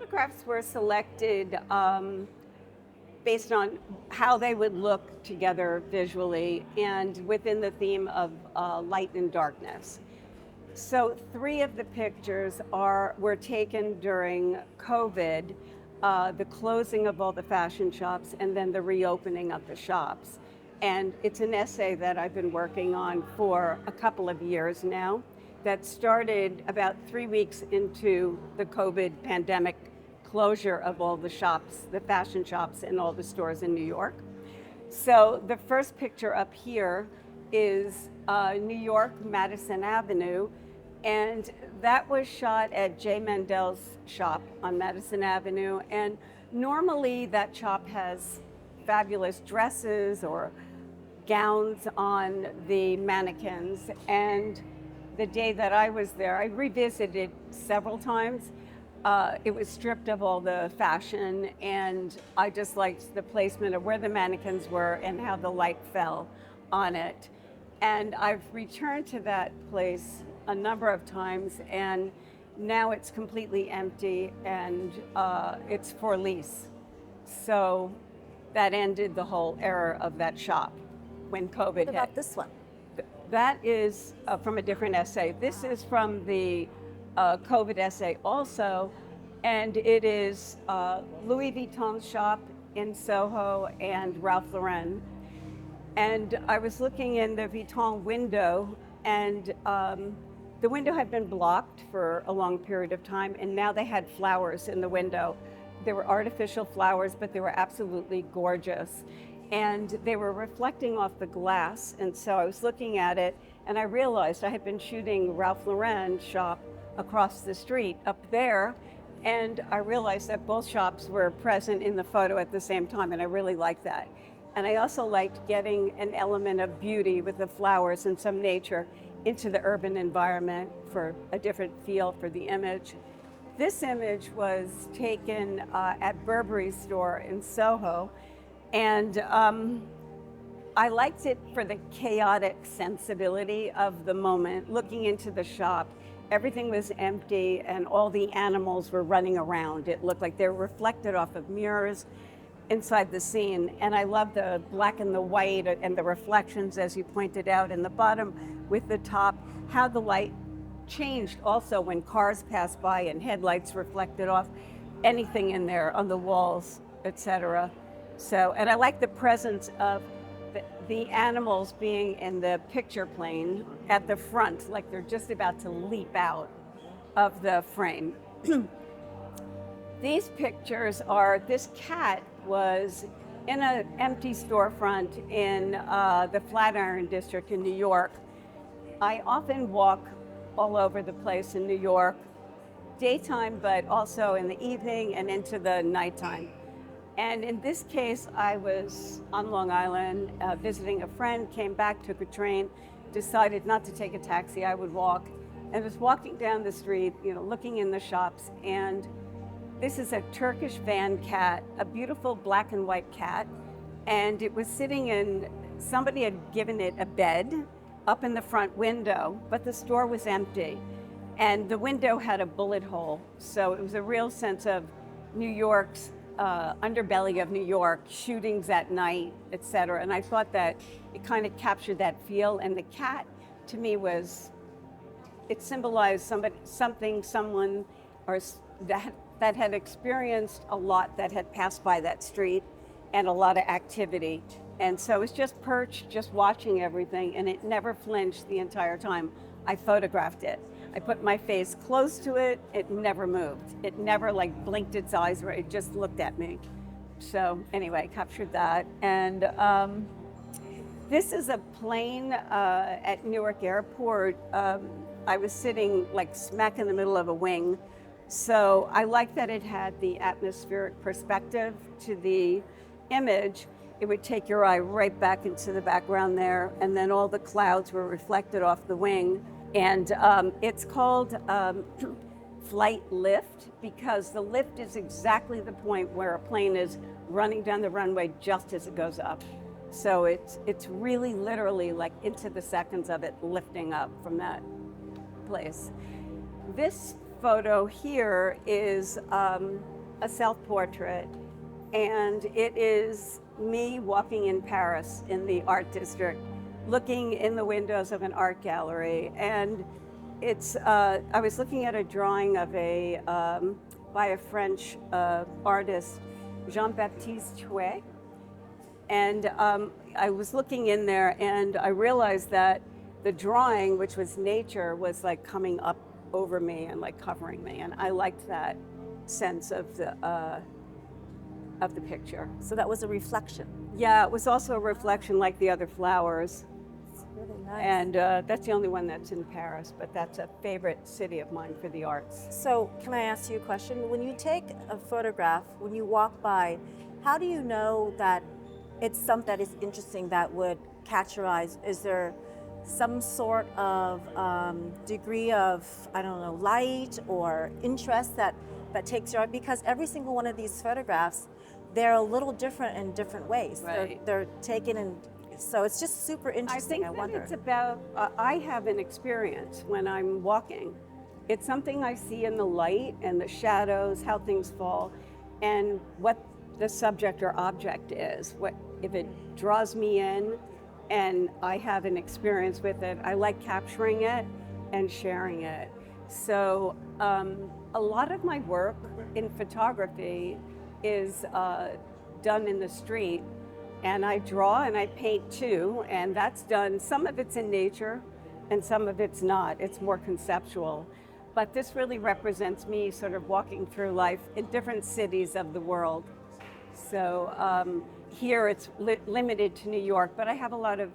photographs were selected based on how they would look together visually and within the theme of light and darkness. So 3 of the pictures were taken during COVID, the closing of all the fashion shops and then the reopening of the shops. And it's an essay that I've been working on for a couple of years now that started about 3 weeks into the COVID pandemic closure of all the shops, the fashion shops and all the stores in New York. So the first picture up here is New York, Madison Avenue, and that was shot at J. Mandel's shop on Madison Avenue. And normally that shop has fabulous dresses or gowns on the mannequins. And the day that I was there, I revisited several times. It was stripped of all the fashion, and I just liked the placement of where the mannequins were and how the light fell on it. And I've returned to that place a number of times, and now it's completely empty and it's for lease. So that ended the whole era of that shop when COVID hit. What about this one? That is from a different essay. This is from the COVID essay also, and it is Louis Vuitton's shop in Soho and Ralph Lauren. And I was looking in the Vuitton window, and the window had been blocked for a long period of time, and now they had flowers in the window. They were artificial flowers, but they were absolutely gorgeous. And they were reflecting off the glass, and so I was looking at it, and I realized I had been shooting Ralph Lauren's shop across the street up there, and I realized that both shops were present in the photo at the same time, and I really liked that. And I also liked getting an element of beauty with the flowers and some nature into the urban environment for a different feel for the image. This image was taken at Burberry's store in Soho, and I liked it for the chaotic sensibility of the moment. Looking into the shop, everything was empty and all the animals were running around. It looked like they were reflected off of mirrors inside the scene. And I love the black and the white and the reflections, as you pointed out, in the bottom with the top, how the light changed also when cars passed by and headlights reflected off anything in there on the walls, etc. So, and I like the presence of the animals being in the picture plane at the front, like they're just about to leap out of the frame. These pictures are, this cat was in an empty storefront in the Flatiron District in New York. I often walk all over the place in New York, daytime, but also in the evening and into the nighttime. And in this case, I was on Long Island visiting a friend, came back, took a train, decided not to take a taxi, I would walk, and was walking down the street, looking in the shops, and this is a Turkish van cat, a beautiful black and white cat, and it was sitting in, somebody had given it a bed up in the front window, but the store was empty, and the window had a bullet hole, so it was a real sense of New York's underbelly of New York, shootings at night, etc. And I thought that it kind of captured that feel. And the cat, to me, it symbolized someone, or that had experienced a lot, that had passed by that street, and a lot of activity. And so it was just perched, just watching everything, and it never flinched the entire time I photographed it. I put my face close to it, it never moved. It never blinked its eyes, or it just looked at me. So anyway, I captured that. And this is a plane at Newark Airport. I was sitting smack in the middle of a wing. So I like that it had the atmospheric perspective to the image. It would take your eye right back into the background there, and then all the clouds were reflected off the wing. And it's called flight lift because the lift is exactly the point where a plane is running down the runway just as it goes up. So it's really literally into the seconds of it lifting up from that place. This photo here is a self-portrait, and it is me walking in Paris in the art district, looking in the windows of an art gallery. And it's, I was looking at a drawing of by a French artist, Jean-Baptiste Chouet. And I was looking in there and I realized that the drawing, which was nature, was like coming up over me and like covering me. And I liked that sense of the picture. So that was a reflection. Yeah, it was also a reflection like the other flowers. It's really nice. And that's the only one that's in Paris, but that's a favorite city of mine for the arts. So can I ask you a question? When you take a photograph, when you walk by, how do you know that it's something that is interesting that would catch your eyes? Is there some sort of degree of, I don't know, light or interest that takes your eye? Because every single one of these photographs, they're a little different in different ways. Right. They're taken in, so it's just super interesting. I think wonder. that it's about, I have an experience when I'm walking. It's something I see in the light and the shadows, how things fall, and what the subject or object is. What if it draws me in and I have an experience with it, I like capturing it and sharing it. So a lot of my work in photography is done in the street, and I draw and I paint too, and that's done, some of it's in nature and some of it's not, it's more conceptual. But this really represents me sort of walking through life in different cities of the world. So here it's limited to New York, but I have a lot of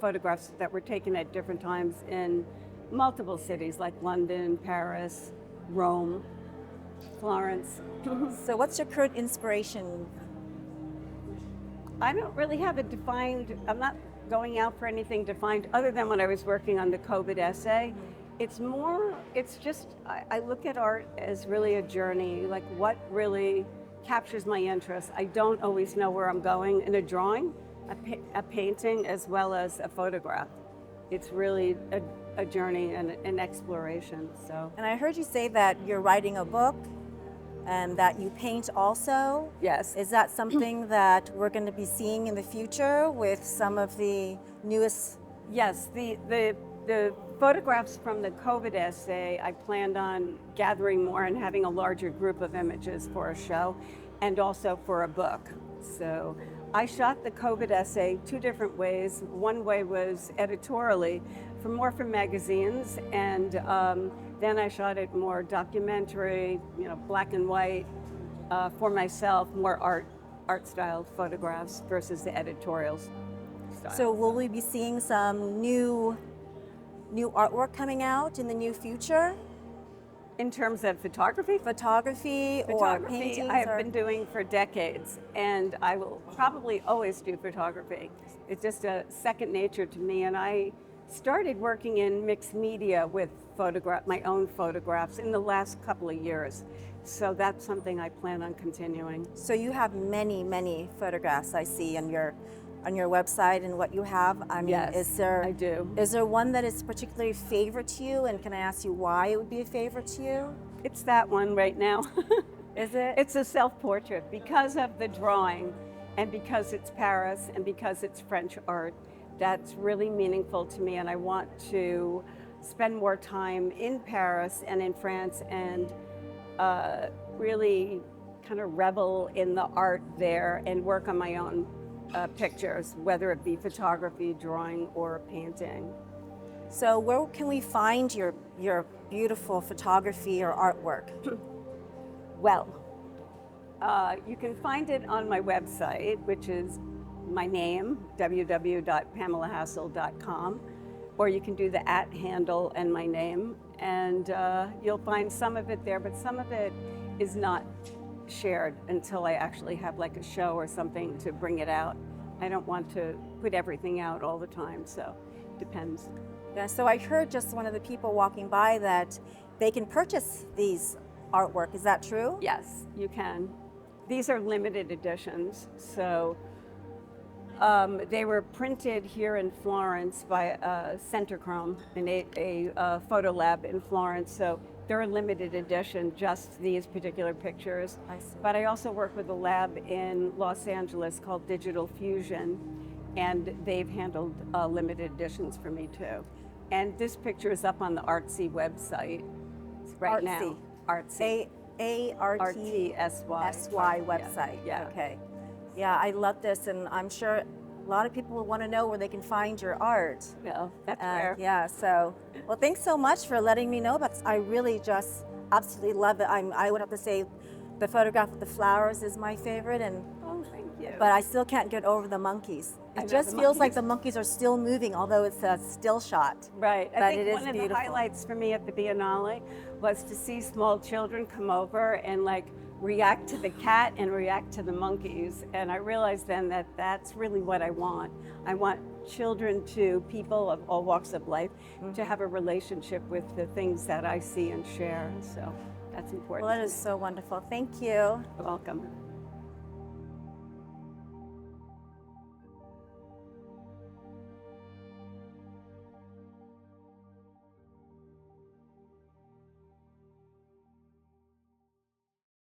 photographs that were taken at different times in multiple cities like London, Paris, Rome, Florence. So what's your current inspiration? I don't really have a defined, I'm not going out for anything defined other than when I was working on the COVID essay. It's more, it's just, I look at art as really a journey, like what really captures my interest. I don't always know where I'm going in a drawing, a painting, as well as a photograph. It's really a journey and an exploration. So. And I heard you say that you're writing a book and that you paint also. Yes. Is that something that we're going to be seeing in the future with some of the newest? Yes, the photographs from the COVID essay, I planned on gathering more and having a larger group of images for a show and also for a book. So I shot the COVID essay two different ways. One way was editorially, more for magazines, and then I shot it more documentary, black and white, for myself, more art style photographs versus the editorials style. So will we be seeing some new artwork coming out in the near future? In terms of photography? Photography or paintings? I have been doing for decades, and I will probably always do photography. It's just a second nature to me, and I started working in mixed media with my own photographs in the last couple of years. So that's something I plan on continuing. So you have many, many photographs I see on your website and what you have. I mean, yes, I do. Is there one that is particularly favorite to you, and can I ask you why it would be a favorite to you? It's that one right now. Is it? It's a self-portrait because of the drawing and because it's Paris and because it's French art. That's really meaningful to me, and I want to spend more time in Paris and in France and really kind of revel in the art there and work on my own pictures, whether it be photography, drawing, or painting. So where can we find your beautiful photography or artwork? Well, you can find it on my website, which is my name, www.pamelahassell.com, or you can do the @ handle and my name, and you'll find some of it there, but some of it is not shared until I actually have like a show or something to bring it out. I don't want to put everything out all the time, so it depends. Yeah, so I heard just one of the people walking by that they can purchase these artwork. Is that true? Yes, you can. These are limited editions, so they were printed here in Florence by Centerchrome, a photo lab in Florence. So they're a limited edition, just these particular pictures. I see. But I also work with a lab in Los Angeles called Digital Fusion, and they've handled limited editions for me too. And this picture is up on the Artsy website right now. Artsy. A-R-T-S-Y website. Yeah. Okay. Yeah, I love this, and I'm sure a lot of people will want to know where they can find your art. Well, that's fair. Yeah, so, well, thanks so much for letting me know about this. I really just absolutely love it. I would have to say the photograph of the flowers is my favorite, and Oh, thank you. but I still can't get over the monkeys. I It know, just the feels like monkeys. the monkeys are still moving, although it's a still shot. Right. I But think it is one of the beautiful. highlights for me at the Biennale was to see small children come over and like react to the cat and react to the monkeys. And I realized then that that's really what I want. I want children to, people of all walks of life, to have a relationship with the things that I see and share. So that's important. Well, that is so wonderful. Thank you. You're welcome.